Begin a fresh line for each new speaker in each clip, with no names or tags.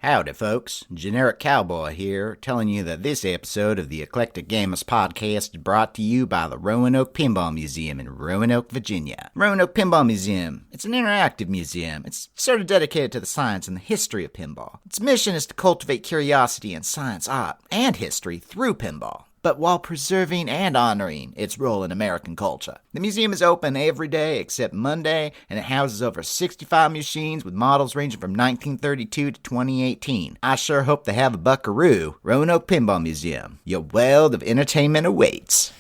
Howdy, folks. Generic Cowboy here, telling you that this episode of the Eclectic Gamers Podcast is brought to you by the Roanoke Pinball Museum in Roanoke, Virginia. Roanoke Pinball Museum. It's an interactive museum. It's sort of dedicated to the science and the history of pinball. Its mission is to cultivate curiosity in science, art, and history through pinball, but while preserving and honoring its role in American culture. The museum is open every day except Monday, and it houses over 65 machines with models ranging from 1932 to 2018. I sure hope they have a buckaroo. Roanoke Pinball Museum. Your world of entertainment awaits.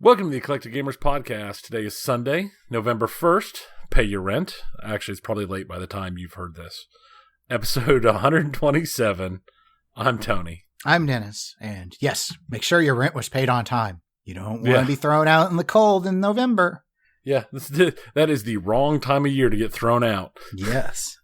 Welcome to the Eclectic Gamers Podcast. Today is Sunday, November 1st. Pay your rent. Actually, it's probably late by the time you've heard this. Episode 127. I'm Tony.
I'm Dennis. And yes, make sure your rent was paid on time. You don't want to be thrown out in the cold in November.
Yeah, that is the wrong time of year to get thrown out.
Yes.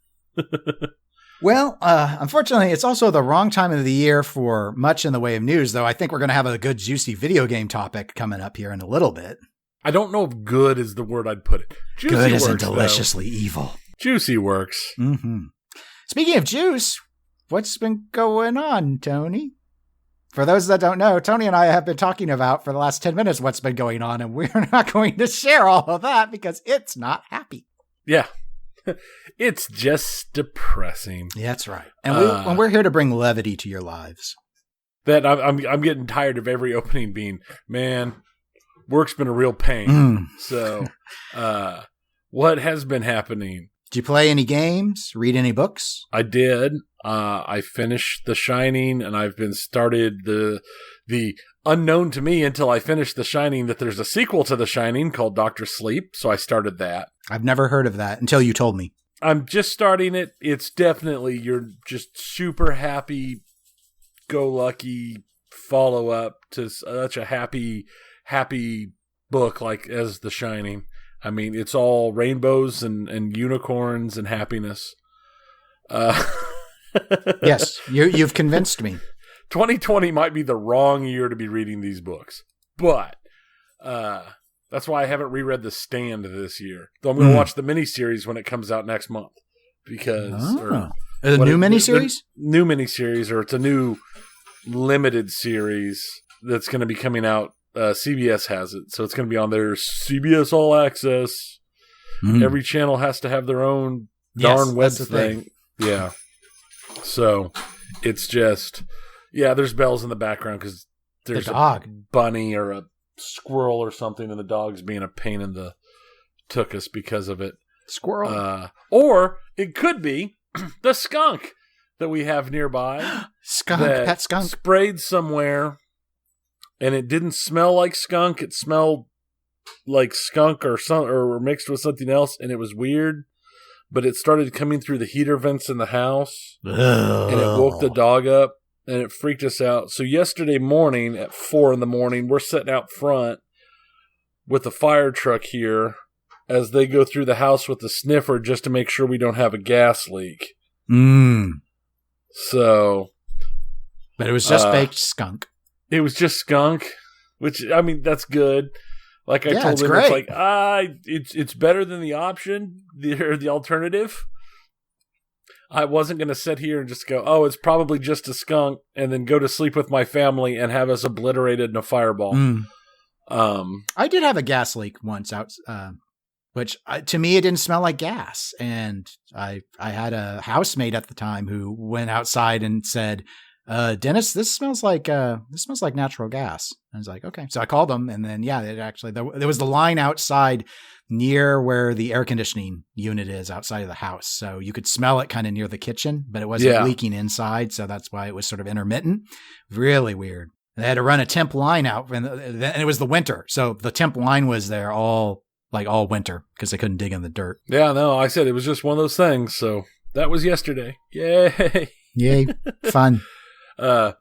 Well, unfortunately, it's also the wrong time of the year for much in the way of news, though I think we're going to have a good, juicy video game topic coming up here in a little bit.
I don't know if good is the word I'd put it. Juicy
good
works,
isn't deliciously evil.
Juicy works.
Mm-hmm. Speaking of juice, what's been going on, Tony? For those that don't know, Tony and I have been talking about for the last 10 minutes what's been going on, and we're not going to share all of that because it's not happy.
Yeah. It's just depressing.
Yeah, that's right. And we're here to bring levity to your lives.
That I'm getting tired of every opening being, man, work's been a real pain. So, what has been happening?
Did you play any games? Read any books?
I did. I finished The Shining, and I've been started the unknown to me until I finished The Shining that there's a sequel to The Shining called Dr. Sleep. So I started that.
I've never heard of that until you told me.
I'm just starting it. It's definitely you're just super happy, go lucky follow up to such a happy book like as The Shining. I mean, it's all rainbows and unicorns and happiness.
Yes, you've convinced me.
2020 might be the wrong year to be reading these books, but that's why I haven't reread The Stand this year. Though I'm going to watch the miniseries when it comes out next month. Because
a new miniseries?
New miniseries, or it's a new limited series that's going to be coming out. CBS has it, so it's going to be on their CBS All Access. Every channel has to have their own darn web thing. Yeah. So it's just, there's bells in the background because there's a bunny or a squirrel or something, and the dog's being a pain in the tuchus because of it.
Squirrel.
Or it could be the skunk that we have nearby.
Pet skunk.
Sprayed somewhere, and it didn't smell like skunk. It smelled like skunk or mixed with something else, and it was weird. But it started coming through the heater vents in the house, and it woke the dog up. And it freaked us out. So yesterday morning at 4 a.m, we're sitting out front with the fire truck here as they go through the house with the sniffer just to make sure we don't have a gas leak. So.
But it was just baked skunk.
It was just skunk, which, I mean, that's good. Like I told him,
great.
It's like, it's better than the option, the alternative. I wasn't going to sit here and just go, oh, it's probably just a skunk, and then go to sleep with my family and have us obliterated in a fireball.
I did have a gas leak once out, which to me, it didn't smell like gas. And I had a housemate at the time who went outside and said, Dennis, this smells like natural gas. I was like, okay. So I called them, and then, there was the line outside near where the air conditioning unit is outside of the house. So you could smell it kind of near the kitchen, but it wasn't leaking inside. So that's why it was sort of intermittent. Really weird. They had to run a temp line out, and it was the winter. So the temp line was there all winter because they couldn't dig in the dirt.
Yeah, no, I said it was just one of those things. So that was yesterday. Yay.
Yay. Fun.
But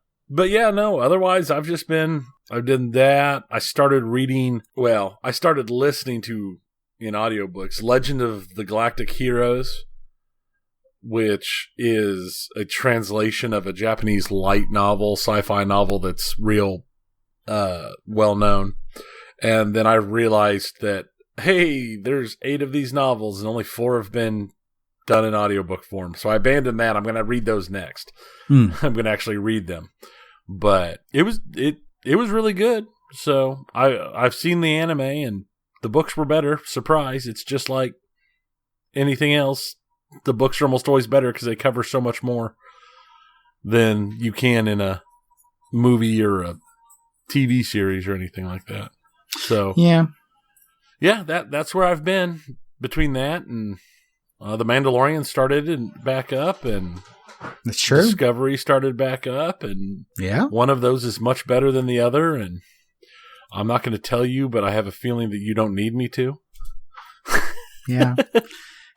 yeah, no, otherwise I did that. I started listening to, in audiobooks, Legend of the Galactic Heroes, which is a translation of a Japanese light novel, sci-fi novel that's real well known. And then I realized that, hey, there's 8 of these novels and only 4 have been done in audiobook form. So I abandoned that. I'm going to read those next. I'm going to actually read them. But it was really good. So I've seen the anime and the books were better. Surprise. It's just like anything else. The books are almost always better because they cover so much more than you can in a movie or a TV series or anything like that. So
yeah,
that's where I've been between that and The Mandalorian started and back up, and
that's true.
Discovery started back up, and one of those is much better than the other. And I'm not going to tell you, but I have a feeling that you don't need me to.
Yeah.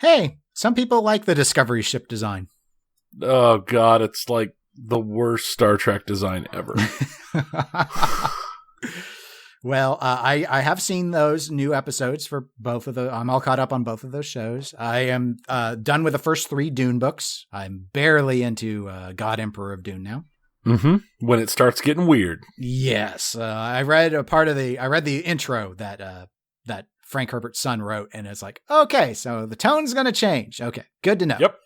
Hey, some people like the Discovery ship design.
Oh, God, it's like the worst Star Trek design ever.
Well, I have seen those new episodes for both of the. I'm all caught up on both of those shows. I am done with the first 3 Dune books. I'm barely into God Emperor of Dune now.
Mm-hmm. When it starts getting weird.
Yes, I read the intro that Frank Herbert's son wrote, and it's like, okay, so the tone's going to change. Okay, good to know.
Yep.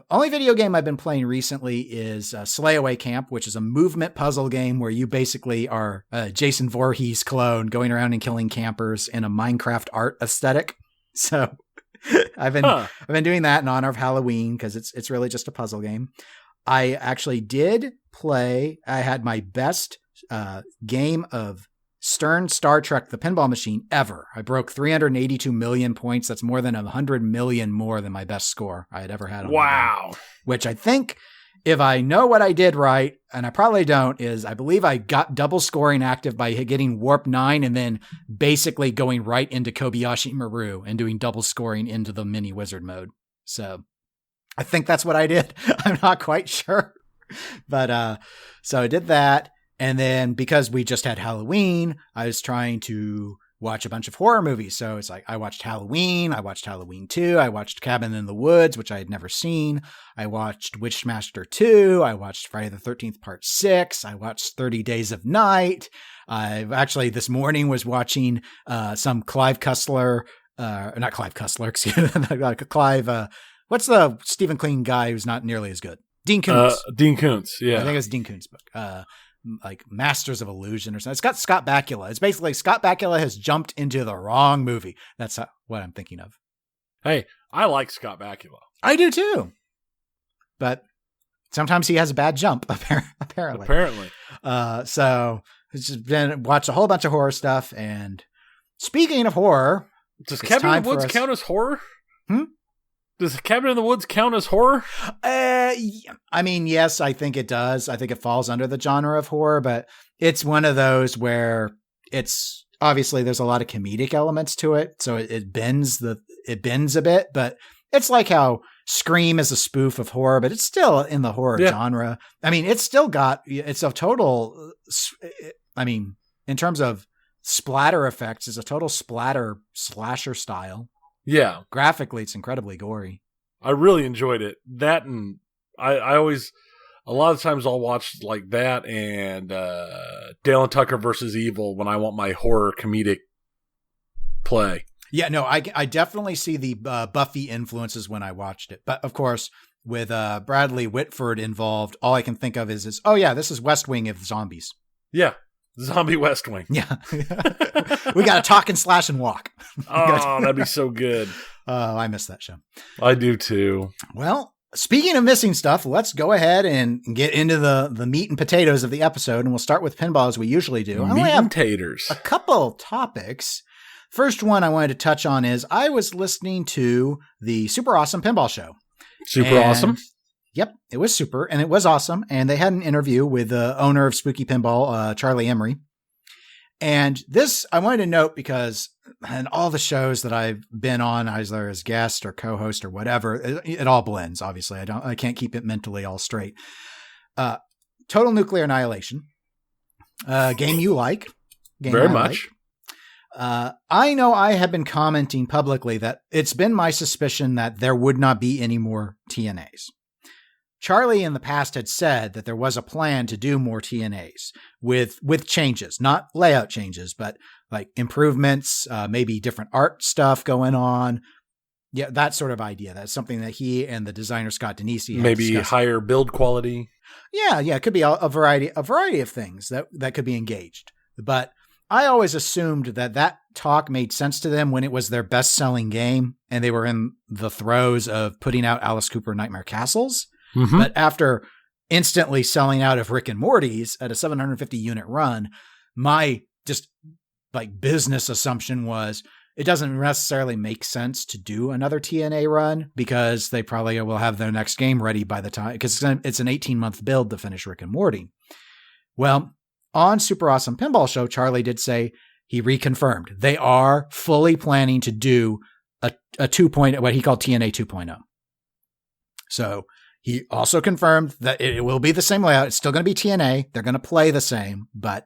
Only video game I've been playing recently is Slayaway Camp, which is a movement puzzle game where you basically are a Jason Voorhees clone going around and killing campers in a Minecraft art aesthetic. So I've been doing that in honor of Halloween because it's really just a puzzle game. I actually did play. I had my best game of Stern Star Trek, the pinball machine ever. I broke 382 million points. That's more than 100 million more than my best score I had ever had on
wow.
the game. Which I think, if I know what I did right, and I probably don't, is I believe I got double scoring active by getting Warp 9 and then basically going right into Kobayashi Maru and doing double scoring into the mini wizard mode. So I think that's what I did. I'm not quite sure. But so I did that. And then because we just had Halloween, I was trying to watch a bunch of horror movies. So it's like I watched Halloween, I watched Halloween 2, I watched Cabin in the Woods, which I had never seen. I watched Witchmaster 2, I watched Friday the 13th Part 6, I watched 30 Days of Night. I've actually this morning was watching some Clive Cussler, not Clive Cussler, excuse me, Clive, what's the Stephen King guy who's not nearly as good? Dean Koontz.
Dean Koontz, yeah.
I think it's Dean Koontz' book. Like Masters of Illusion or something. It's got Scott Bakula. It's basically Scott Bakula has jumped into the wrong movie. That's what I'm thinking of.
Hey, I like Scott Bakula.
I do too. But sometimes he has a bad jump, apparently. So it's just been watched a whole bunch of horror stuff. And speaking of horror,
does Cabin in the Woods count as horror? Does Cabin in the Woods count as horror?
I mean, yes, I think it does. I think it falls under the genre of horror, but it's one of those where it's obviously there's a lot of comedic elements to it. So it bends a bit, but it's like how Scream is a spoof of horror, but it's still in the horror genre. I mean, it's a total, I mean, in terms of splatter effects, it's a total slasher style.
Yeah.
Graphically, it's incredibly gory.
I really enjoyed it. That and I always, a lot of times I'll watch like that and Dale and Tucker versus Evil when I want my horror comedic play.
Yeah, no, I definitely see the Buffy influences when I watched it. But of course, with Bradley Whitford involved, all I can think of is oh yeah, this is West Wing of zombies.
Yeah. Zombie West Wing.
Yeah. We got to talk and slash and walk.
Oh, that'd be so good.
Oh, I miss that show.
I do too.
Well, speaking of missing stuff, let's go ahead and get into the meat and potatoes of the episode. And we'll start with pinball as we usually do.
Meat and taters.
A couple topics. First one I wanted to touch on is I was listening to the Super Awesome Pinball Show.
Awesome?
Yep, it was super, and it was awesome. And they had an interview with the owner of Spooky Pinball, Charlie Emery. And this I wanted to note because in all the shows that I've been on, either as guest or co-host or whatever, it all blends. Obviously, I can't keep it mentally all straight. Total Nuclear Annihilation, game you like, game
very
I
much.
I know I have been commenting publicly that it's been my suspicion that there would not be any more TNAs. Charlie in the past had said that there was a plan to do more TNAs with changes, not layout changes, but like improvements, maybe different art stuff going on. Yeah, that sort of idea. That's something that he and the designer Scott Denisi had
maybe
discussed.
Higher build quality.
Yeah, it could be a variety of things that could be engaged. But I always assumed that talk made sense to them when it was their best-selling game and they were in the throes of putting out Alice Cooper Nightmare Castles. Mm-hmm. But after instantly selling out of Rick and Morty's at a 750 unit run, my just like business assumption was it doesn't necessarily make sense to do another TNA run because they probably will have their next game ready by the time, because it's an 18-month build to finish Rick and Morty. Well, on Super Awesome Pinball Show, Charlie did say he reconfirmed they are fully planning to do a 2.0, what he called TNA 2.0. So he also confirmed that it will be the same layout. It's still going to be TNA. They're going to play the same, but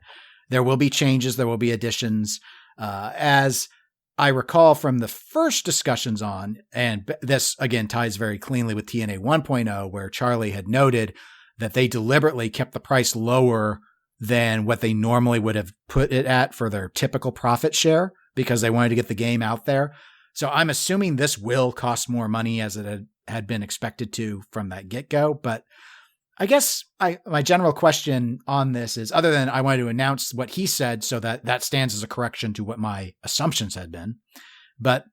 there will be changes. There will be additions. As I recall from the first discussions on, and this again ties very cleanly with TNA 1.0, where Charlie had noted that they deliberately kept the price lower than what they normally would have put it at for their typical profit share because they wanted to get the game out there. So I'm assuming this will cost more money as it had been expected to from that get-go. But I guess my general question on this is, other than I wanted to announce what he said so that stands as a correction to what my assumptions had been. But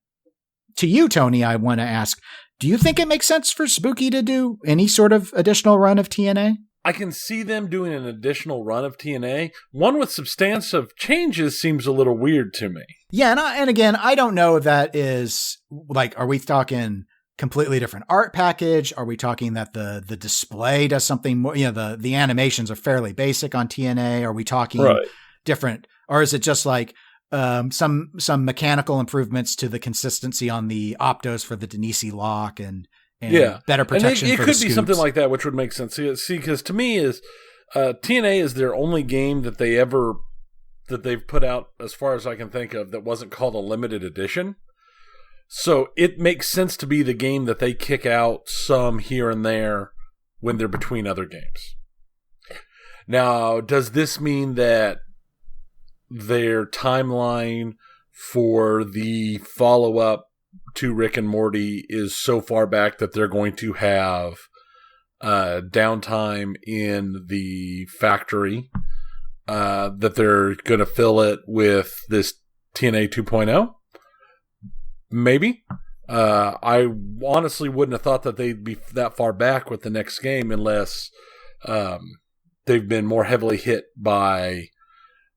to you, Tony, I want to ask, do you think it makes sense for Spooky to do any sort of additional run of TNA?
I can see them doing an additional run of TNA. One with substantive changes seems a little weird to me.
Yeah, and again, I don't know if that is, like, are we talking completely different art package? Are we talking that the display does something more, the animations are fairly basic on TNA? Are we talking different, or is it just like some mechanical improvements to the consistency on the optos for the Denisi lock and better protection
and
for
it
the
could be
scoops?
something like that, which would make sense. See, because to me is TNA is their only game that they've put out, as far as I can think of, that wasn't called a limited edition. So it makes sense to be the game that they kick out some here and there when they're between other games. Now, does this mean that their timeline for the follow-up to Rick and Morty is so far back that they're going to have downtime in the factory, that they're going to fill it with this TNA 2.0? Maybe. I honestly wouldn't have thought that they'd be that far back with the next game unless they've been more heavily hit by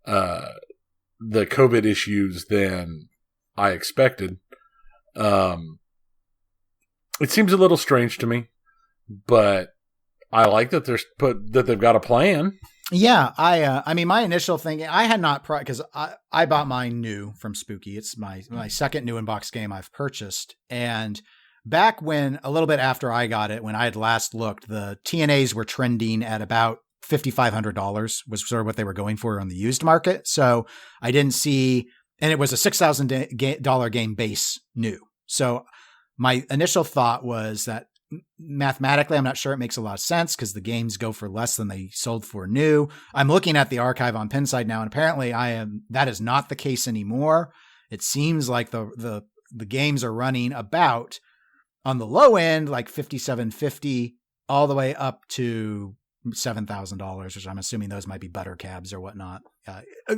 the COVID issues than I expected. It seems a little strange to me, but I like that they've got a plan.
Yeah, I mean, my initial thinking, I had not, because I bought mine new from Spooky. It's my second new in-box game I've purchased. And back when, a little bit after I got it, when I had last looked, the TNAs were trending at about $5,500 was sort of what they were going for on the used market. So I didn't see, and it was a $6,000 game base new. So my initial thought was that mathematically, I'm not sure it makes a lot of sense because the games go for less than they sold for new. I'm looking at the archive on Pinside now, and apparently that is not the case anymore. It seems like the games are running about, on the low end, like $5,750 all the way up to $7,000, which I'm assuming those might be butter cabs or whatnot.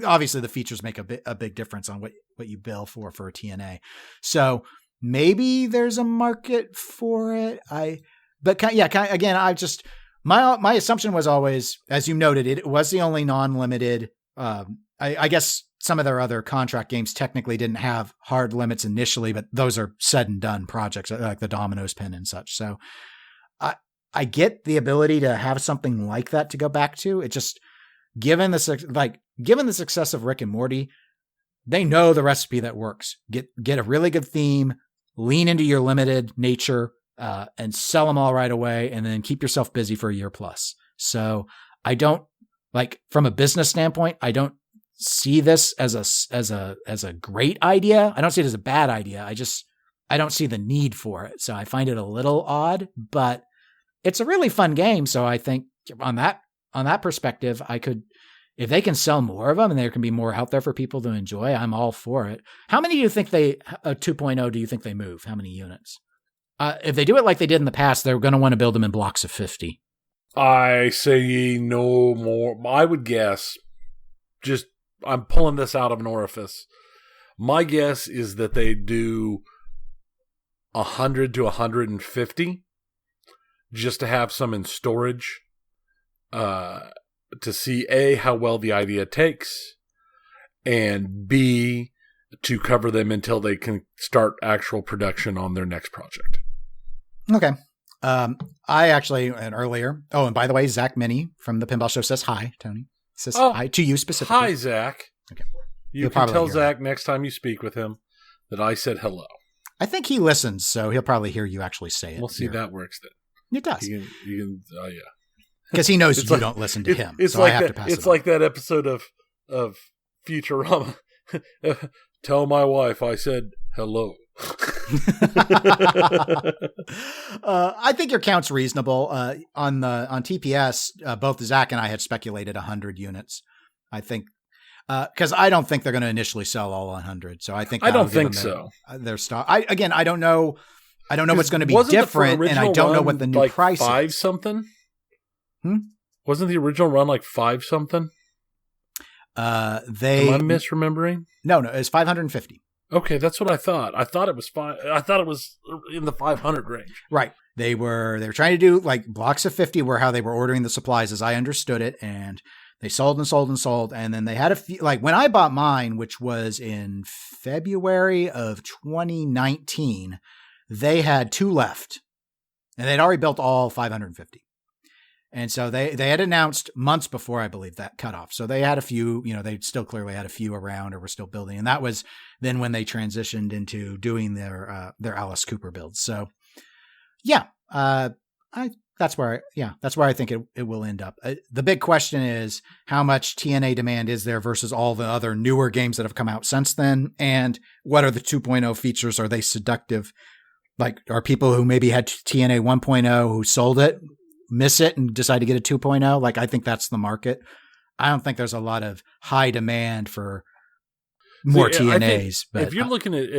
Obviously, the features make a big difference on what you bill for a TNA. So maybe there's a market for it. My assumption was always, as you noted, it was the only non-limited. I guess some of their other contract games technically didn't have hard limits initially, but those are said and done projects like the Domino's Pin and such. So I get the ability to have something like that to go back to. It just, given the success of Rick and Morty, they know the recipe that works. Get a really good theme, lean into your limited nature, and sell them all right away, and then keep yourself busy for a year plus. So I don't, from a business standpoint, I don't see this as a great idea. I don't see it as a bad idea. I don't see the need for it. So I find it a little odd, but it's a really fun game. So I think on that perspective, if they can sell more of them and there can be more out there for people to enjoy, I'm all for it. How many do you think 2.0 do you think they move? How many units? If they do it like they did in the past, they're going to want to build them in blocks of 50.
I say no more. I would guess, I'm pulling this out of an orifice. My guess is that they do 100 to 150 just to have some in storage, to see A, how well the idea takes, and B, to cover them until they can start actual production on their next project.
Okay. I actually, and earlier, and by the way, Zach Minnie from the Pinball Show says hi, Tony. Says hi to you specifically.
Hi, Zach.
Okay.
You can tell Zach next time you speak with him that I said hello.
I think he listens, so he'll probably hear you actually say it.
We'll see if that works then.
It does.
You can, yeah.
Because he knows you don't listen to him.
It's
so
like
I have
that,
to pass
it's
it
like that episode of Futurama. Tell my wife I said hello.
I think your count's reasonable. On TPS, both Zach and I had speculated 100 units. I think because I don't think they're going to initially sell all 100. So I think
I don't think so.
Their stock. I don't know. I don't know what's going to be different, and I don't know what the new
like
price is.
5 something. Wasn't the original run like 5 something? Am I misremembering?
No, it's 550.
Okay, that's what I thought. I thought it was I thought it was in the 500 range.
Right. They were trying to do like blocks of 50 were how they were ordering the supplies as I understood it, and they sold and sold and sold, and then they had a few, like when I bought mine, which was in February of 2019, they had 2 left. And they'd already built all 550. And so they had announced months before, I believe, that cutoff. So they had a few, they still clearly had a few around or were still building. And that was then when they transitioned into doing their Alice Cooper builds. So yeah, that's where I think it will end up. The big question is how much TNA demand is there versus all the other newer games that have come out since then? And what are the 2.0 features? Are they seductive? Like, are people who maybe had TNA 1.0 who sold it, miss it and decide to get a 2.0? Like, I think that's the market. I don't think there's a lot of high demand for more TNAs. But
if you're looking at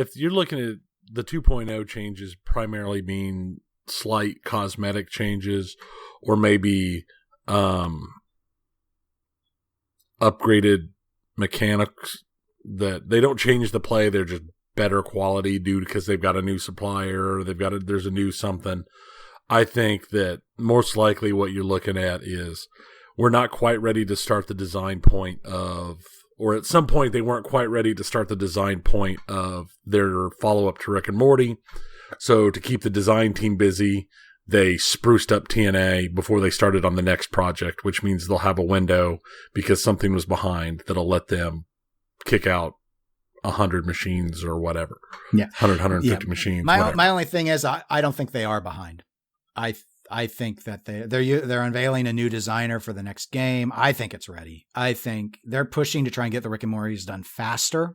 the 2.0 changes, primarily being slight cosmetic changes, or maybe upgraded mechanics that they don't change the play, they're just better quality because they've got a new supplier, or there's a new something. I think that most likely what you're looking at is we're not quite ready to start the design point of, or at some point they weren't quite ready to start the design point of their follow-up to Rick and Morty. So to keep the design team busy, they spruced up TNA before they started on the next project, which means they'll have a window because something was behind that'll let them kick out 100 machines or whatever.
Yeah.
150 machines.
My only thing is I don't think they are behind. I think that they're unveiling a new designer for the next game. I think it's ready. I think they're pushing to try and get the Rick and Morty's done faster.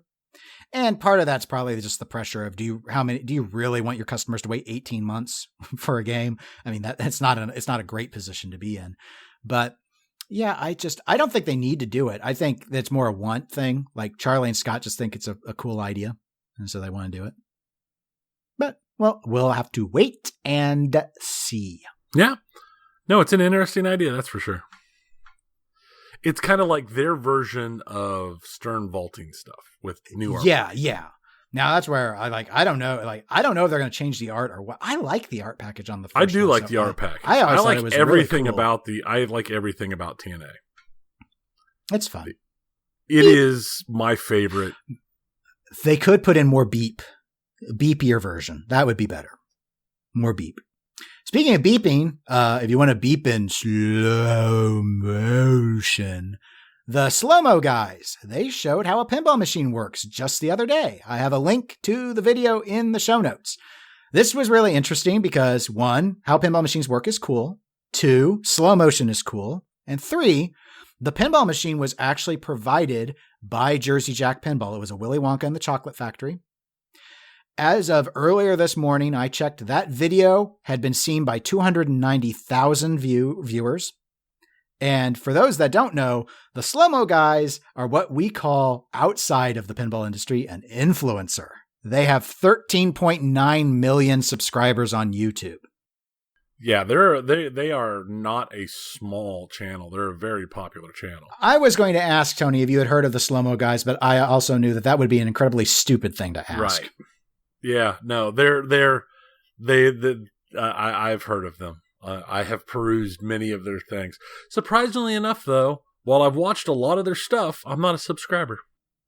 And part of that's probably just the pressure of do you really want your customers to wait 18 months for a game? I mean, it's not a great position to be in. But yeah, I don't think they need to do it. I think that's more a want thing. Like Charlie and Scott just think it's a cool idea, and so they want to do it. But well, we'll have to wait and see.
Yeah. No, it's an interesting idea, that's for sure. It's kind of like their version of Stern vaulting stuff with new art.
Yeah. Now that's where I don't know if they're going to change the art or what. I like the art package on the first
I do
one,
like the art package.
I like
everything
really cool.
I like everything about TNA.
It's fun.
It is my favorite.
They could put in more beepier version. That would be better. More beep. Speaking of beeping, if you want to beep in slow motion, the Slo Mo Guys, they showed how a pinball machine works just the other day. I have a link to the video in the show notes. This was really interesting because 1, how pinball machines work is cool. 2, slow motion is cool. And 3, the pinball machine was actually provided by Jersey Jack Pinball. It was a Willy Wonka and the Chocolate Factory. As of earlier this morning, I checked, that video had been seen by 290,000 viewers. And for those that don't know, the Slo Mo Guys are what we call, outside of the pinball industry, an influencer. They have 13.9 million subscribers on YouTube.
Yeah, they are not a small channel. They're a very popular channel.
I was going to ask Tony if you had heard of the Slo Mo Guys, but I also knew that would be an incredibly stupid thing to ask.
Right. Yeah, no, I've heard of them. I have perused many of their things. Surprisingly enough, though, while I've watched a lot of their stuff, I'm not a subscriber.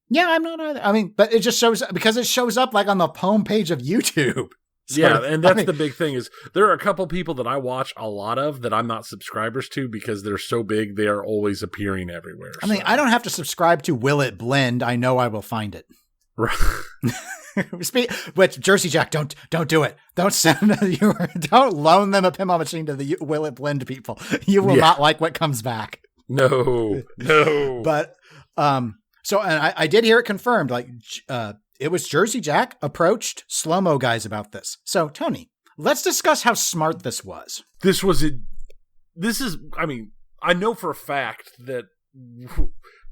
Yeah, I'm not either. I mean, but it just shows, because it shows up like on the homepage of YouTube.
So, yeah, and that's the big thing, is there are a couple people that I watch a lot of that I'm not subscribers to because they're so big, they are always appearing everywhere.
I mean, I don't have to subscribe to Will It Blend. I know I will find it.
Right.
But Jersey Jack, don't do it. Don't loan them a pinball machine to the Will It Blend people. You will not like what comes back.
No.
But so, and I did hear it confirmed. Like, it was Jersey Jack approached Slo Mo Guys about this. So, Tony, let's discuss how smart this was.
I mean, I know for a fact that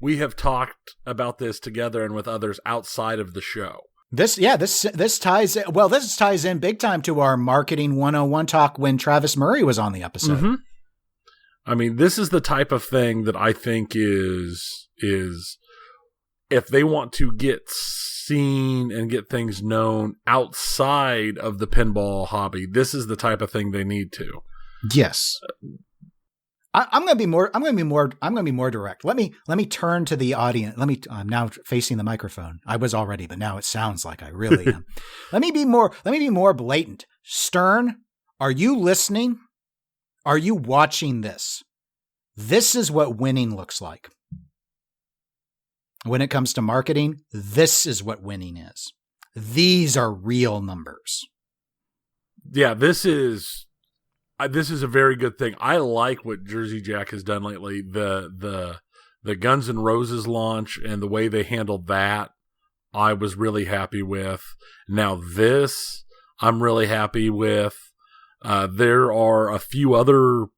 we have talked about this together and with others outside of the show.
This ties in big time to our Marketing 101 talk when Travis Murray was on the episode.
Mm-hmm. I mean, this is the type of thing that I think is if they want to get seen and get things known outside of the pinball hobby, this is the type of thing they need to.
Yes. I'm going to be more direct. Let me turn to the audience. I'm now facing the microphone. I was already, but now it sounds like I really am. Let me be more blatant. Stern, are you listening? Are you watching this? This is what winning looks like. When it comes to marketing, this is what winning is. These are real numbers.
Yeah, this is a very good thing. I like what Jersey Jack has done lately. The Guns N' Roses launch and the way they handled that, I was really happy with. Now this, I'm really happy with. There are a few other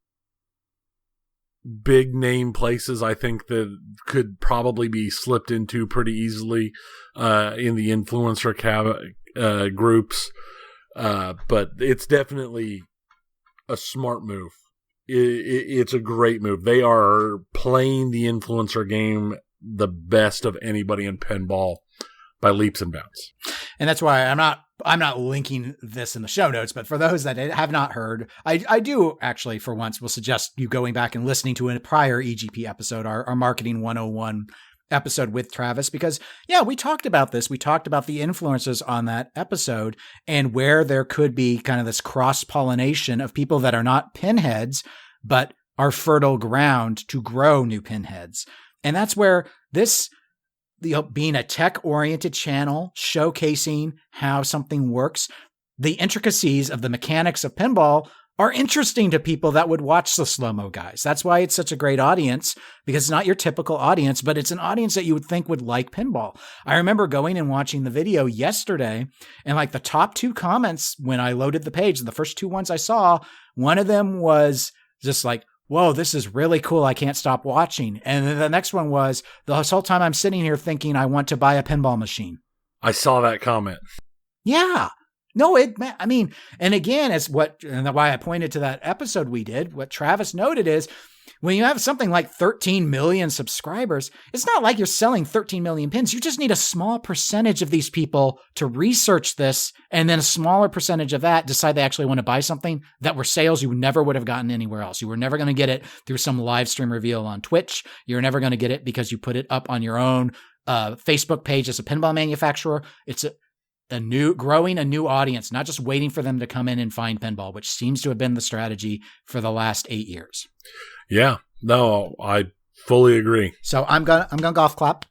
big name places I think that could probably be slipped into pretty easily in the influencer groups. But it's definitely a smart move. It's a great move. They are playing the influencer game the best of anybody in pinball by leaps and bounds. And
that's why I'm not linking this in the show notes, but for those that have not heard, I do actually, for once, will suggest you going back and listening to a prior EGP episode, our Marketing 101 episode with Travis, because we talked about this. We talked about the influencers on that episode and where there could be kind of this cross-pollination of people that are not pinheads, but are fertile ground to grow new pinheads. And that's where this, being a tech-oriented channel, showcasing how something works, the intricacies of the mechanics of pinball are interesting to people that would watch the Slo Mo Guys. That's why it's such a great audience, because it's not your typical audience, but it's an audience that you would think would like pinball. I remember going and watching the video yesterday, and like the top 2 comments when I loaded the page, the first 2 ones I saw, one of them was just like, whoa, this is really cool. I can't stop watching. And then the next one was, the whole time I'm sitting here thinking I want to buy a pinball machine.
I saw that comment.
Yeah. No, and again, and why I pointed to that episode we did, what Travis noted is, when you have something like 13 million subscribers, it's not like you're selling 13 million pins. You just need a small percentage of these people to research this, and then a smaller percentage of that decide they actually want to buy something that were sales you never would have gotten anywhere else. You were never going to get it through some live stream reveal on Twitch. You're never going to get it because you put it up on your own Facebook page as a pinball manufacturer. It's growing a new audience, not just waiting for them to come in and find pinball, which seems to have been the strategy for the last 8 years.
Yeah, no, I fully agree.
So I'm gonna golf clap.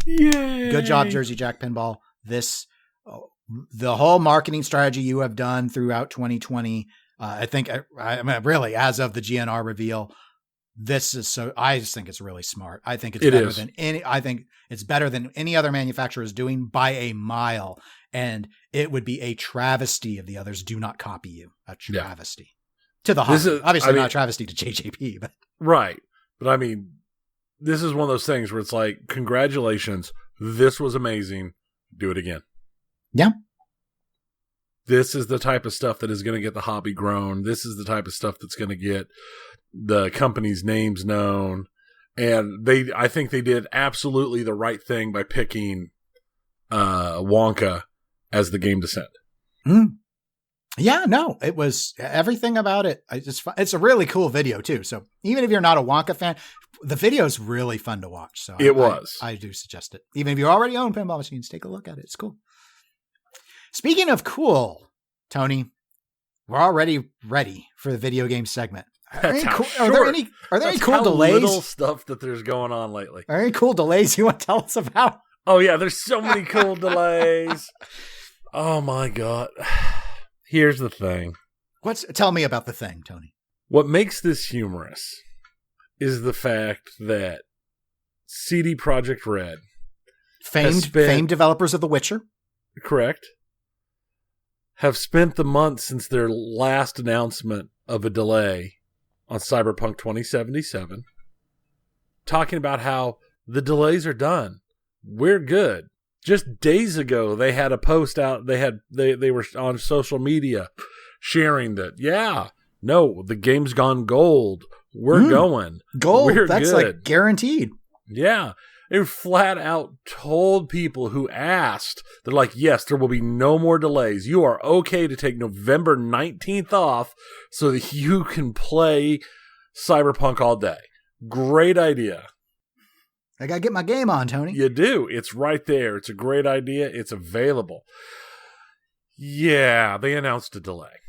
Yay!
Good job, Jersey Jack Pinball. The whole marketing strategy you have done throughout 2020, I think, really, as of the GNR reveal, this is so, I just think it's really smart. I think it's better than I think it's better than any other manufacturer is doing by a mile. And it would be a travesty if the others do not copy you. A travesty to the hobby. Obviously not a travesty to JJP, but
right. But I mean, this is one of those things where it's like, congratulations. This was amazing. Do it again.
Yeah.
This is the type of stuff that is going to get the hobby grown. This is the type of stuff that's going to get the company's names known. And I think they did absolutely the right thing by picking Wonka as the game to send.
Mm. Yeah, no, it was everything about it. It's a really cool video too. So even if you're not a Wonka fan, the video is really fun to watch. So I do suggest it. Even if you already own pinball machines, take a look at it. It's cool. Speaking of cool, Tony, we're already ready for the video game segment. Are there any cool delays?
Little stuff that there's going on lately.
Are there any cool delays you want to tell us about?
Oh yeah, there's so many cool delays. Oh my God. Here's the thing.
Tell me about the thing, Tony.
What makes this humorous is the fact that CD Projekt Red,
famed developers of The Witcher,
correct, have spent the months since their last announcement of a delay on Cyberpunk 2077 talking about how the delays are done. We're good. Just days ago, they had a post out. They were on social media sharing that, the game's gone gold. We're going.
Gold.
We're
that's
good.
Like guaranteed.
Yeah. They flat out told people who asked, they're like, yes, there will be no more delays. You are okay to take November 19th off so that you can play Cyberpunk all day. Great idea.
I got to get my game on, Tony.
You do. It's right there. It's a great idea. It's available. Yeah, they announced a delay.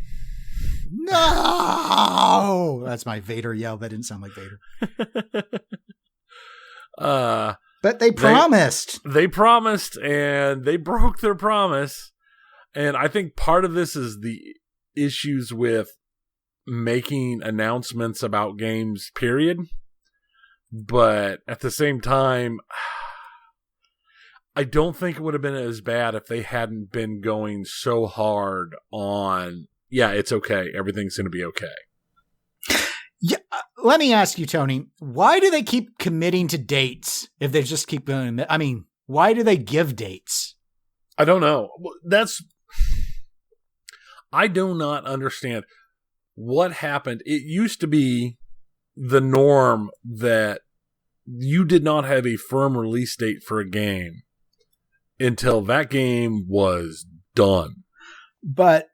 No! That's my Vader yell. That didn't sound like Vader. But they promised.
They promised, and they broke their promise. And I think part of this is the issues with making announcements about games, period. But at the same time, I don't think it would have been as bad if they hadn't been going so hard on, it's okay. Everything's going to be okay.
Yeah, let me ask you, Tony, why do they keep committing to dates if they just keep going? I mean, why do they give dates?
I don't know. I do not understand what happened. It used to be the norm that you did not have a firm release date for a game until that game was done.
But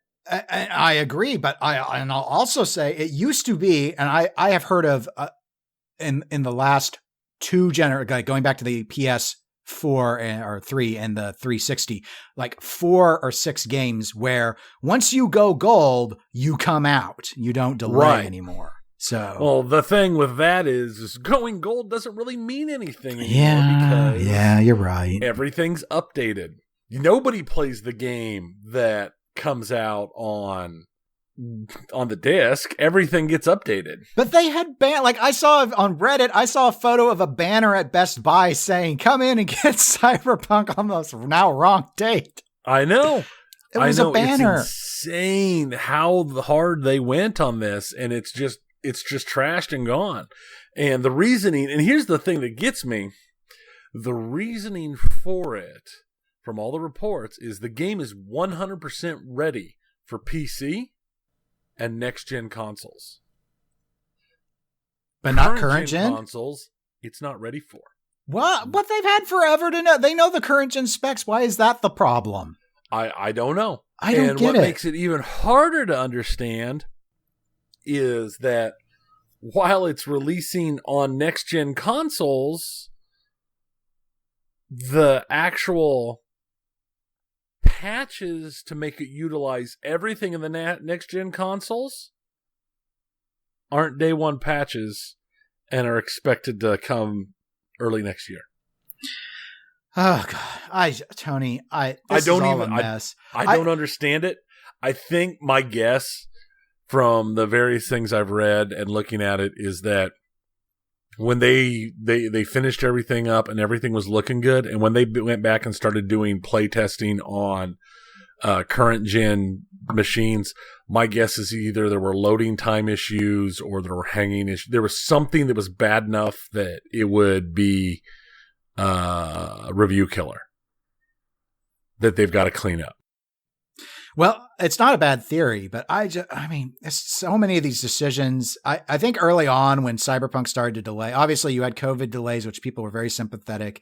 I agree, but I'll also say it used to be, and I have heard of in the last two going back to the PS4 or 3 and the 360, like 4 or 6 games where once you go gold, you come out, you don't delay anymore. So,
well, the thing with that is going gold doesn't really mean anything anymore
because you're right.
Everything's updated. Nobody plays the game that comes out on the disc. Everything gets updated.
But they had I saw on Reddit, I saw a photo of a banner at Best Buy saying, "Come in and get Cyberpunk on the now wrong date."
I know.
It was a banner.
It's insane how hard they went on this, and it's just trashed and gone. And the reasoning, and here's the thing that gets me, the reasoning for it from all the reports is the game is 100% ready for PC and next-gen consoles.
But not current gen
consoles, it's not ready for.
What? But they've had forever to know. They know the current gen specs. Why is that the problem?
I don't know.
I don't get it.
And what makes it even harder to understand is that while it's releasing on next-gen consoles, the actual patches to make it utilize everything in the next-gen consoles aren't day one patches and are expected to come early next year.
Oh God, Tony, I don't
understand it. I think my guess from the various things I've read and looking at it is that when they finished everything up and everything was looking good, and when they went back and started doing play testing on current gen machines, my guess is either there were loading time issues or there were hanging issues. There was something that was bad enough that it would be a review killer that they've got to clean up.
Well, it's not a bad theory, but I mean, it's so many of these decisions. I think early on when Cyberpunk started to delay, obviously you had COVID delays, which people were very sympathetic.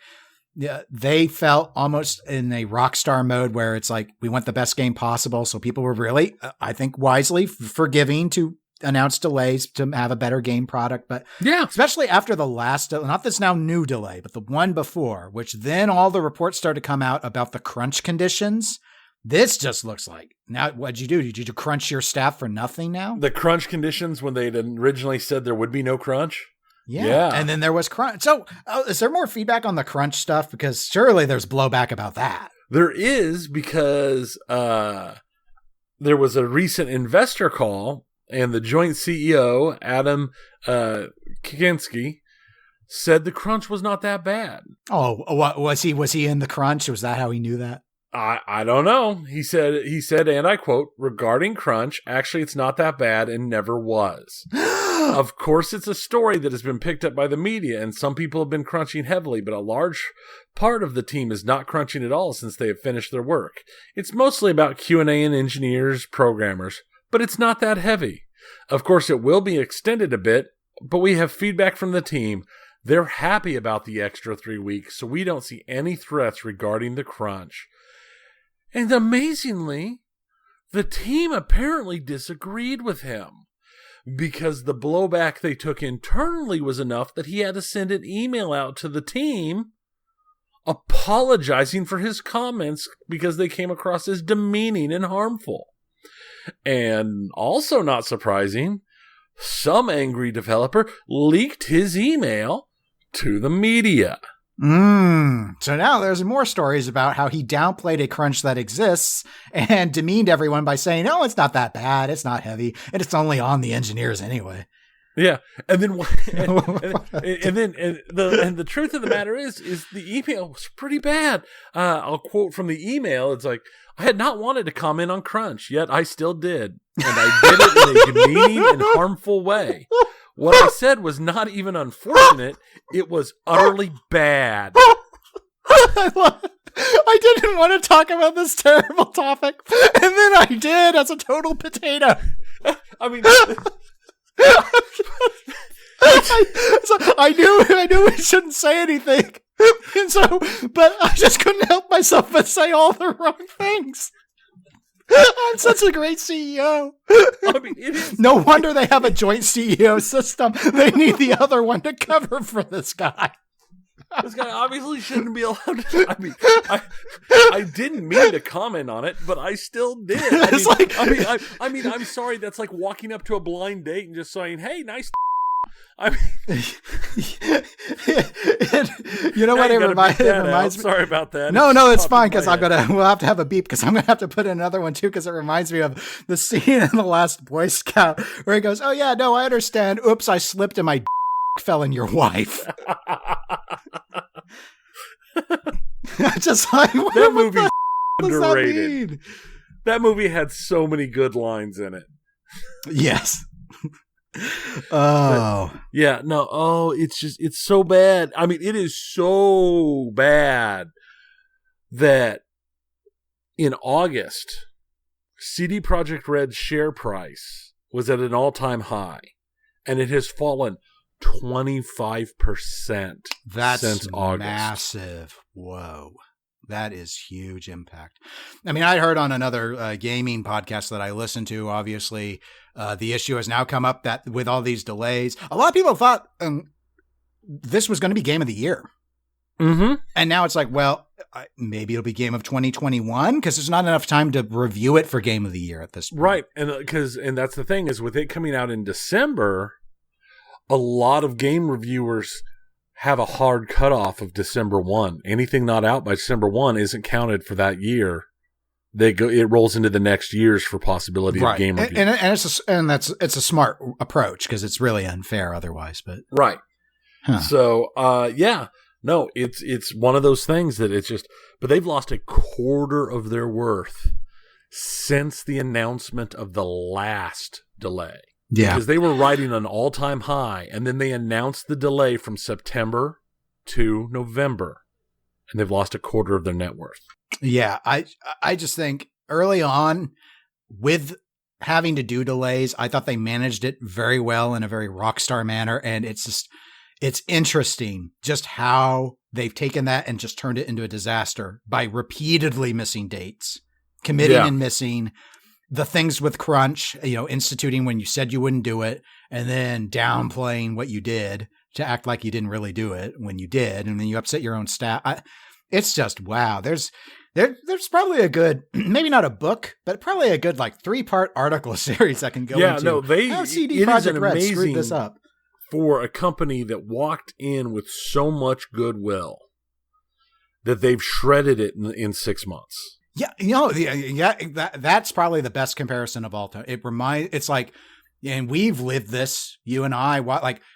Yeah, they felt almost in a Rockstar mode where it's like, we want the best game possible. So people were really, I think, wisely forgiving to announce delays to have a better game product. But
yeah,
especially after the last, not this now new delay, but the one before, which then all the reports started to come out about the crunch conditions. This just looks like, now what'd you do? Did you crunch your staff for nothing now?
The crunch conditions when they'd originally said there would be no crunch.
Yeah. And then there was crunch. So is there more feedback on the crunch stuff? Because surely there's blowback about that.
There is, because there was a recent investor call and the joint CEO, Adam Kikinski, said the crunch was not that bad.
Oh, what was he in the crunch? Was that how he knew that?
I don't know. He said, and I quote, regarding crunch, actually it's not that bad and never was. Of course, it's a story that has been picked up by the media, and some people have been crunching heavily, but a large part of the team is not crunching at all since they have finished their work. It's mostly about Q&A and engineers, programmers, but it's not that heavy. Of course, it will be extended a bit, but we have feedback from the team. They're happy about the extra 3 weeks, so we don't see any threats regarding the crunch. And amazingly, the team apparently disagreed with him, because the blowback they took internally was enough that he had to send an email out to the team apologizing for his comments because they came across as demeaning and harmful. And also not surprising, some angry developer leaked his email to the media.
So now there's more stories about how he downplayed a crunch that exists and demeaned everyone by saying, "Oh, it's not that bad. It's not heavy. And it's only on the engineers anyway."
Yeah. And then, the truth of the matter is the email was pretty bad. I'll quote from the email. It's like, I had not wanted to comment on crunch, yet I still did. And I did it in a demeaning and harmful way. What I said was not even unfortunate. It was utterly bad.
I didn't want to talk about this terrible topic, and then I did as a total potato.
I mean,
I knew we shouldn't say anything, and but I just couldn't help myself but say all the wrong things. I'm such a great CEO.
I mean, it is.
No wonder they have a joint CEO system. They need the other one to cover for this guy.
This guy obviously shouldn't be allowed to. I mean, I didn't mean to comment on it, but I still did. I'm sorry. That's like walking up to a blind date and just saying, "Hey, nice." I mean,
you know what? It reminds me.
Sorry about that.
No, it's fine because we'll have to have a beep because I'm gonna have to put in another one too because it reminds me of the scene in The Last Boy Scout where he goes, "Oh yeah, no, I understand. Oops, I slipped and my fell in your wife." Just like
that movie underrated. That movie had so many good lines in it.
Yes. Oh
yeah, no. Oh, it's so bad. I mean, it is so bad that in August, CD Projekt Red's share price was at an all-time high, and it has fallen 25% since August.
Massive. Whoa. That is huge impact. I mean, I heard on another gaming podcast that I listened to, obviously, the issue has now come up that with all these delays, a lot of people thought this was going to be game of the year.
Mm-hmm.
And now it's like, well, maybe it'll be game of 2021 because there's not enough time to review it for game of the year at this point.
Right. And that's the thing is with it coming out in December, a lot of game reviewers have a hard cutoff of December 1. Anything not out by December 1 isn't counted for that year. It rolls into the next years for possibility of game review.
And it's a smart approach because it's really unfair otherwise. But
right.
Huh.
So, no, it's one of those things that it's just, but they've lost a quarter of their worth since the announcement of the last delay.
Yeah.
Because they were riding an all-time high, and then they announced the delay from September to November, and they've lost a quarter of their net worth.
Yeah, I just think early on with having to do delays, I thought they managed it very well in a very rockstar manner, and it's interesting just how they've taken that and just turned it into a disaster by repeatedly missing dates, committing and missing. The things with crunch, instituting when you said you wouldn't do it, and then downplaying what you did to act like you didn't really do it when you did, and then you upset your own staff. It's just, wow. There's probably a good, maybe not a book, but probably a good 3-part article series I can go into.
Yeah, no,
how CD Projekt Red screwed this up.
For a company that walked in with so much goodwill that they've shredded it in 6 months.
Yeah, that's probably the best comparison of all time. It's like, and we've lived this, you and I,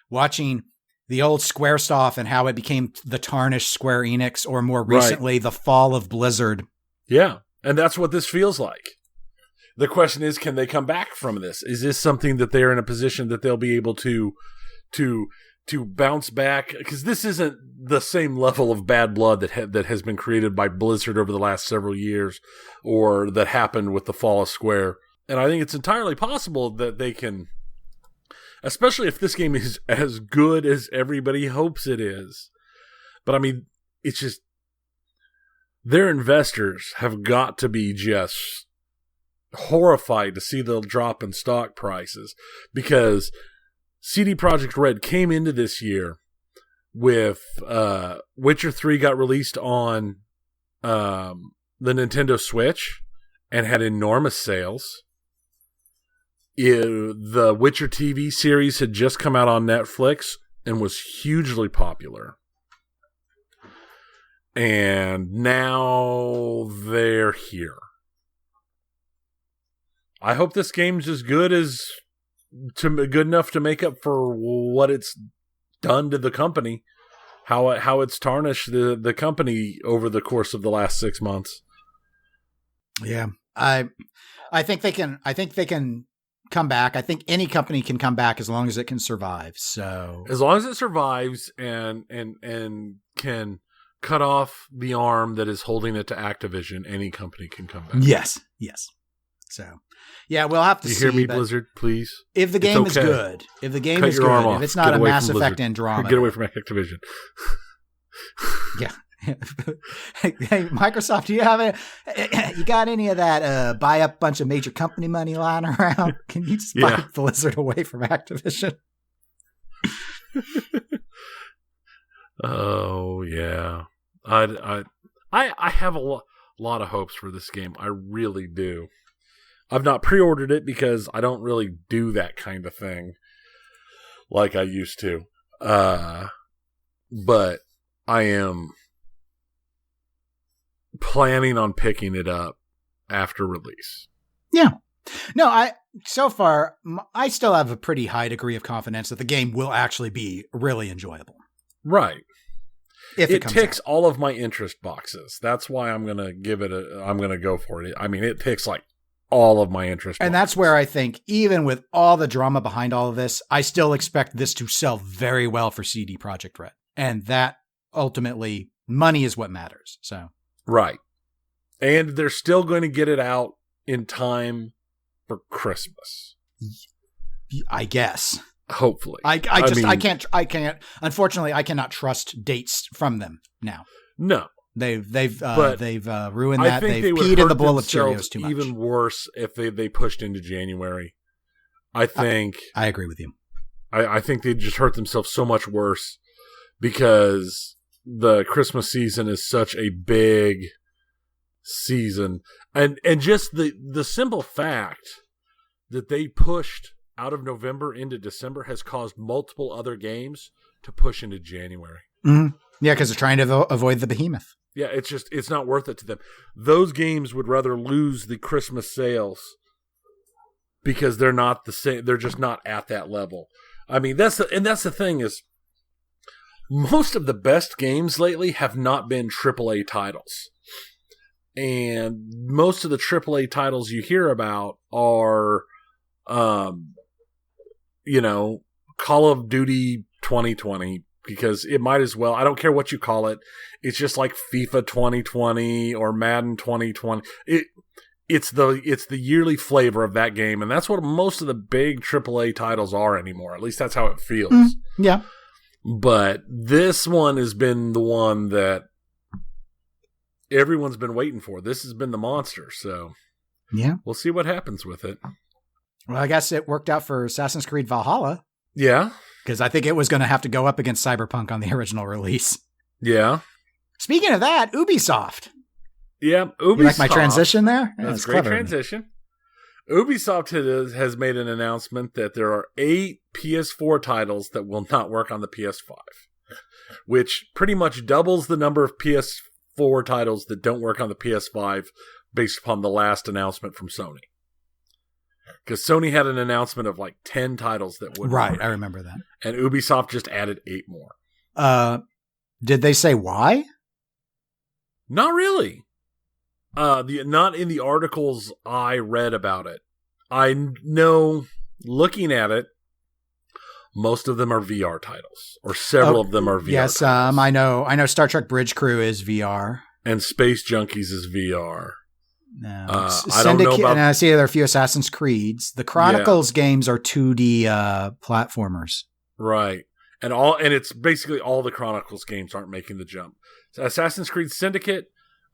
watching the old Squaresoft and how it became the tarnished Square Enix, or more recently, the fall of Blizzard.
Yeah, and that's what this feels like. The question is, can they come back from this? Is this something that they're in a position that they'll be able to bounce back? Because this isn't the same level of bad blood that has been created by Blizzard over the last several years, or that happened with the fall of Square. And I think it's entirely possible that they can, especially if this game is as good as everybody hopes it is. But I mean, it's just, their investors have got to be just horrified to see the drop in stock prices, because CD Projekt Red came into this year with Witcher 3 got released on the Nintendo Switch and had enormous sales. The Witcher TV series had just come out on Netflix and was hugely popular. And now they're here. I hope this game's as good enough to make up for what it's done to the company, how it's tarnished the company over the course of the last 6 months.
Yeah, I think they can come back. I think any company can come back as long as it can survive. So
as long as it survives and can cut off the arm that is holding it to Activision, any company can come back.
Yes. So, yeah, we'll have to see.
You hear me, Blizzard, please?
If the game is good. If the game is good. If it's not a Mass Effect Andromeda.
Get away from Activision.
Yeah. Hey, Microsoft, do you you got any of that buy up bunch of major company money lying around? Can you just buy Blizzard away from Activision?
Oh, yeah. I have a lot of hopes for this game. I really do. I've not pre-ordered it because I don't really do that kind of thing like I used to. But I am planning on picking it up after release. Yeah.
No, I still have a pretty high degree of confidence that the game will actually be really enjoyable.
Right.
If
it ticks all of my interest boxes. That's why I'm going to go for it. I mean, it ticks all of my interest.
And that's where I think, even with all the drama behind all of this, I still expect this to sell very well for CD Projekt Red. And that ultimately, money is what matters. So,
right. And they're still going to get it out in time for Christmas.
I guess.
Hopefully.
I can't, unfortunately, I cannot trust dates from them now.
No.
They've ruined that. They've peed in the bowl of Cheerios too much.
Even worse if they pushed into January. I
agree with you.
I think they just hurt themselves so much worse because the Christmas season is such a big season, and just the simple fact that they pushed out of November into December has caused multiple other games to push into January.
Mm-hmm. Yeah, because they're trying to avoid the behemoth.
Yeah, it's not worth it to them. Those games would rather lose the Christmas sales because they're not the same. They're just not at that level. I mean, that's the thing is, most of the best games lately have not been AAA titles. And most of the AAA titles you hear about are, Call of Duty 2020, because it might as well, I don't care what you call it. It's just like FIFA 2020 or Madden 2020. It's the yearly flavor of that game. And that's what most of the big AAA titles are anymore. At least that's how it feels.
Yeah.
But this one has been the one that everyone's been waiting for. This has been the monster, so
yeah,
we'll see what happens with it.
Well, I guess it worked out for Assassin's Creed Valhalla.
Yeah.
Because I think it was going to have to go up against Cyberpunk on the original release.
Yeah.
Speaking of that, Ubisoft.
Yeah, Ubisoft.
You like my transition there?
Yeah, that's a great transition. Ubisoft has made an announcement that there are 8 PS4 titles that will not work on the PS5, which pretty much doubles the number of PS4 titles that don't work on the PS5 based upon the last announcement from Sony. Because Sony had an announcement of like 10 titles that would
Right,
work.
I remember that.
And Ubisoft just added 8 more.
Did they say why?
Not really. Not in the articles I read about it. I know, looking at it, most of them are VR titles, or several of them are VR.
Yes,
titles.
I know. Star Trek Bridge Crew is VR,
and Space Junkies is VR.
No,
I don't know about.
And I see there are a few Assassin's Creeds. The Chronicles games are 2D platformers,
right? And it's basically all the Chronicles games aren't making the jump. So Assassin's Creed Syndicate,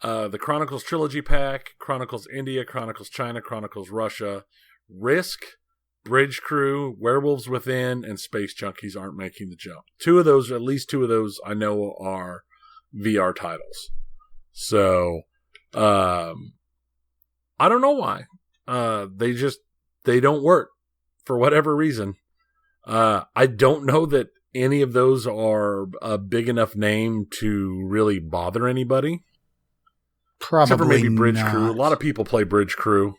the Chronicles Trilogy Pack, Chronicles India, Chronicles China, Chronicles Russia, Risk, Bridge Crew, Werewolves Within, and Space Junkies aren't making the jump. At least two of those I know are VR titles. So, I don't know why. They don't work for whatever reason. I don't know that any of those are a big enough name to really bother anybody.
Probably
except for maybe Bridge
not.
Crew. A lot of people play Bridge Crew.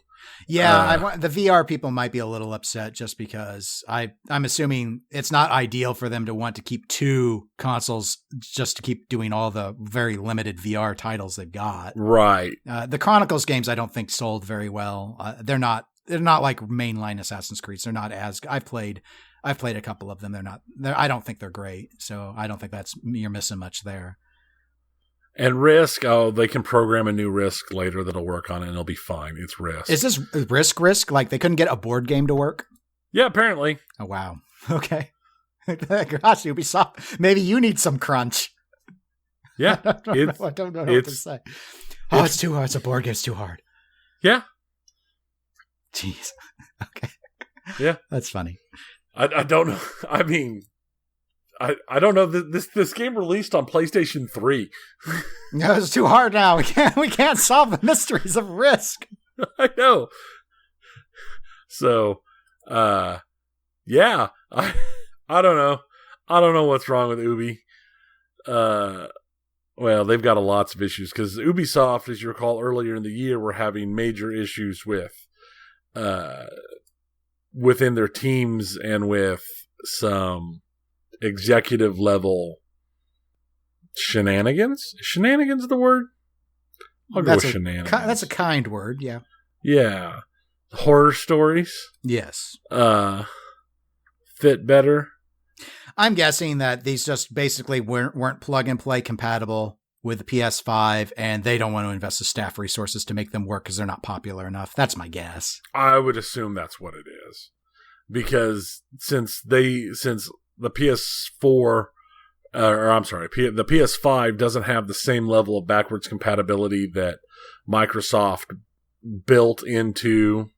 Yeah, the VR people might be a little upset just because I'm assuming it's not ideal for them to want to keep 2 consoles just to keep doing all the very limited VR titles they've got.
Right.
The Chronicles games I don't think sold very well. They're not like mainline Assassin's Creed. They're not as I've played a couple of them. I don't think they're great. So I don't think you're missing much there.
And Risk, they can program a new Risk later that'll work on it and it'll be fine. It's Risk.
Is this Risk? Like they couldn't get a board game to work?
Yeah, apparently.
Oh, wow. Okay. Gosh, Ubisoft, maybe you need some crunch.
Yeah.
I don't know what to say. Oh, it's too hard. It's a board game. It's too hard.
Yeah.
Jeez. Okay.
Yeah.
That's funny.
I don't know. I mean... I don't know. This game released on PlayStation 3.
No, it's too hard now. We can't solve the mysteries of Risk.
I know. So, yeah. I don't know. I don't know what's wrong with Ubi. Well, they've got lots of issues because Ubisoft, as you recall earlier in the year, were having major issues with within their teams and with some executive level shenanigans. Is shenanigans the word? I'll go with shenanigans.
That's a kind word, yeah.
Yeah. Horror stories.
Yes.
Fit better.
I'm guessing that these just basically weren't plug and play compatible with the PS5, and they don't want to invest the staff resources to make them work because they're not popular enough. That's my guess.
I would assume that's what it is. Because since the PS4, the PS5 doesn't have the same level of backwards compatibility that Microsoft built into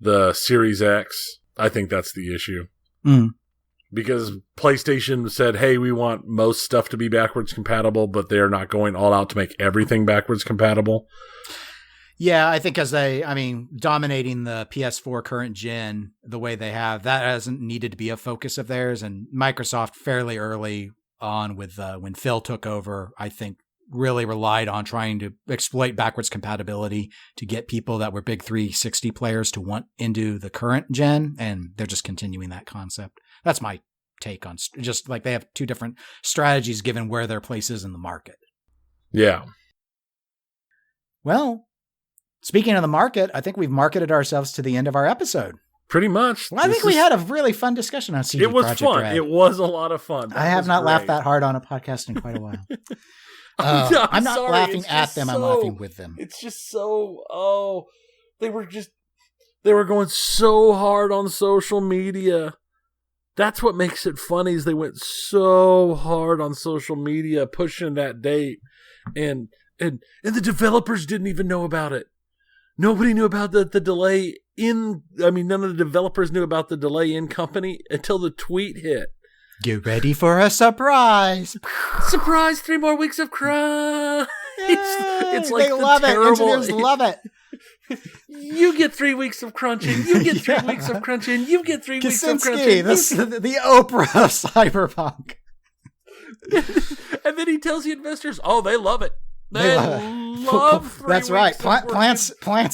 the Series X. I think that's the issue.
Mm.
Because PlayStation said, hey, we want most stuff to be backwards compatible, but they're not going all out to make everything backwards compatible.
Yeah, I think dominating the PS4 current gen the way they have, that hasn't needed to be a focus of theirs. And Microsoft fairly early on with when Phil took over, I think really relied on trying to exploit backwards compatibility to get people that were big 360 players to want into the current gen. And they're just continuing that concept. That's my take on, just like they have two different strategies given where their place is in the market.
Yeah.
Well, speaking of the market, I think we've marketed ourselves to the end of our episode.
Pretty much.
Well, I think we had a really fun discussion on CD Projekt Red.
It was fun. Red. It was a lot of fun.
I have not laughed that hard on a podcast in quite a while. I'm not laughing at them. I'm laughing with them.
It's just so, they were going so hard on social media. That's what makes it funny is they went so hard on social media pushing that date. And the developers didn't even know about it. Nobody knew about the delay none of the developers knew about the delay in company until the tweet hit.
Get ready for a surprise.
Surprise, 3 more weeks of crunch. It's like
they love terrible... it. Engineers love it.
You get 3 weeks of crunching. You get 3 weeks of crunching. You get 3 weeks of crunching.
The Oprah of Cyberpunk.
And then he tells the investors, they love it. They love
That's right. Plants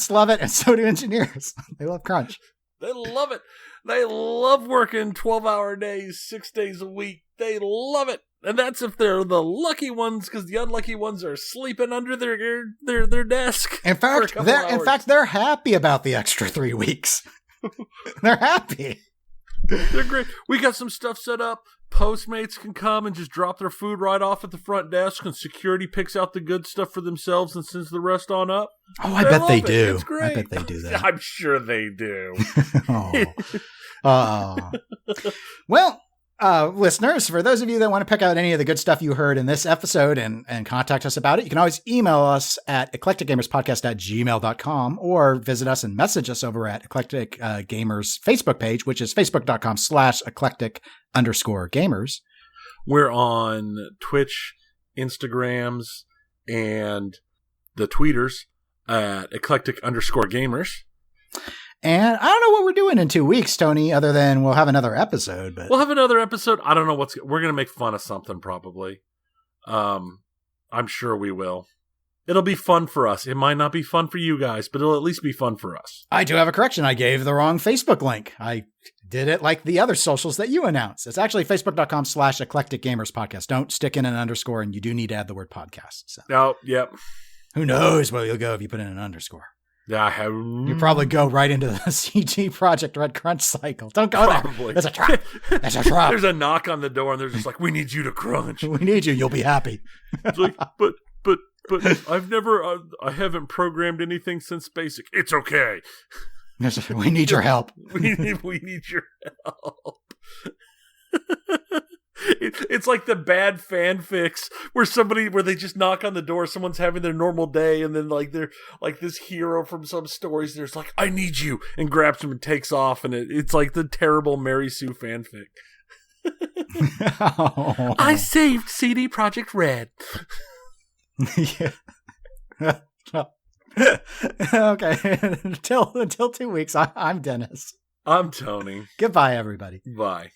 love it, and so do engineers. They love crunch.
They love it. They love working 12-hour days, 6 days a week. They love it. And that's if they're the lucky ones, because the unlucky ones are sleeping under their desk.
In fact, they're happy about the extra 3 weeks. They're happy.
They're great. We got some stuff set up. Postmates can come and just drop their food right off at the front desk, and security picks out the good stuff for themselves and sends the rest on up.
Oh, I bet they do.
It's great.
I bet they do that.
I'm sure they do.
Well, listeners, for those of you that want to pick out any of the good stuff you heard in this episode and contact us about it, you can always email us at eclecticgamerspodcast@gmail.com or visit us and message us over at Eclectic Gamers Facebook page, which is facebook.com/eclectic_gamers.
We're on Twitch, Instagrams, and the tweeters at eclectic_gamers.
And I don't know what we're doing in 2 weeks, Tony, other than we'll have another episode. But
we'll have another episode. I don't know we're going to make fun of something probably. I'm sure we will. It'll be fun for us. It might not be fun for you guys, but it'll at least be fun for us.
I do have a correction. I gave the wrong Facebook link. I did it like the other socials that you announced. It's actually facebook.com/eclecticgamerspodcast. Don't stick in an underscore, and you do need to add the word podcast. So.
Oh, yep.
Who knows where you'll go if you put in an underscore.
Yeah,
you probably go right into the CD Projekt Red crunch cycle. Don't go there. There's a trap. There's a trap.
There's a knock on the door, and they're just like, "We need you to crunch.
We need you. You'll be happy."
It's like, but I haven't programmed anything since BASIC. It's okay.
We need your help.
We need your help. It's like the bad fanfics where they just knock on the door, someone's having their normal day, and then like they're like this hero from some stories, there's like, "I need you," and grabs him and takes off, and it's like the terrible Mary Sue fanfic. Oh. I saved CD Projekt Red.
Yeah. Okay. Until 2 weeks, I'm Dennis.
I'm Tony.
Goodbye, everybody.
Bye.